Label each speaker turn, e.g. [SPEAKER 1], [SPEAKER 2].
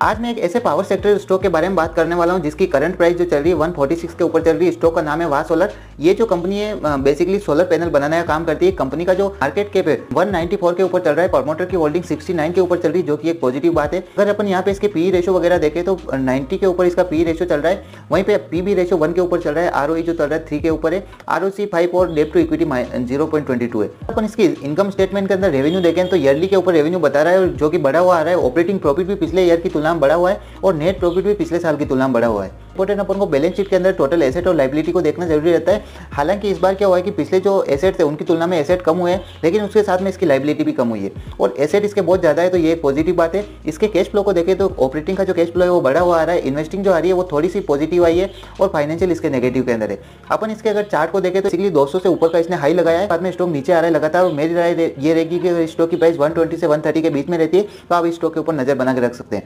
[SPEAKER 1] आज मैं एक ऐसे पावर सेक्टर स्टॉक के बारे में बात करने वाला हूं जिसकी करंट प्राइस जो चल रही है 146 के ऊपर चल रही है। स्टॉक का नाम है वाह सोलर। ये जो कंपनी है बेसिकली सोलर पैनल बनाने का काम करती है। कंपनी का जो मार्केट कैप है 194 के ऊपर चल रहा है। प्रमोटर की होल्डिंग 69 के ऊपर चल रही है, जो कि एक पॉजिटिव बात है। अगर अपन यहाँ पे इसके पी रेशो वगैरह देखें तो 90 के ऊपर इसका पी रेशो चल रहा है। वहीं पे पीबी रेशो 1 के ऊपर चल रहा है। आरओई जो चल रहा है 3 के ऊपर है। आरओसी 5 और डेट टू इक्विटी 0.22 है। अपन इसकी इनकम स्टेटमेंट के अंदर रेवेन्यू देखें तो ईयरली के ऊपर रेवेन्यू बता रहा है, जो कि बढ़ा हुआ आ रहा है। ऑपरेटिंग प्रॉफिट भी पिछले ईयर की तुलना में बढ़ा हुआ है और नेट प्रॉफिट भी पिछले साल की तुलना में बढ़ा हुआ है। इंपॉर्टेंट अपन को बैलेंस शीट के अंदर टोटल एसेट और लायबिलिटी को देखना जरूरी रहता है। हालांकि इस बार क्या हुआ है कि पिछले जो एसेट थे उनकी तुलना में एसेट कम हुए हैं, लेकिन उसके साथ में इसकी लायबिलिटी भी कम हुई है और एसेट इसके बहुत ज्यादा है, तो ये एक पॉजिटिव बात है। इसके कैश फ्लो को देखें तो ऑपरेटिंग का जो कैश फ्लो है वो बढ़ा हुआ आ रहा है। इन्वेस्टिंग जो आ रही है वो थोड़ी सी पॉजिटिव आई है और फाइनेंशियल इसके नेगेटिव के अंदर है। अपन इसके अगर चार्ट को देखें तो बेसिकली 200 से ऊपर का इसने हाई लगाया है, बाद में स्टॉक नीचे आ रहा है लगातार। मेरी राय ये रहेगी कि स्टॉक की प्राइस 120 से 130 के बीच में रहती है तो आप इस स्टॉक के ऊपर नजर बना के रख सकते हैं।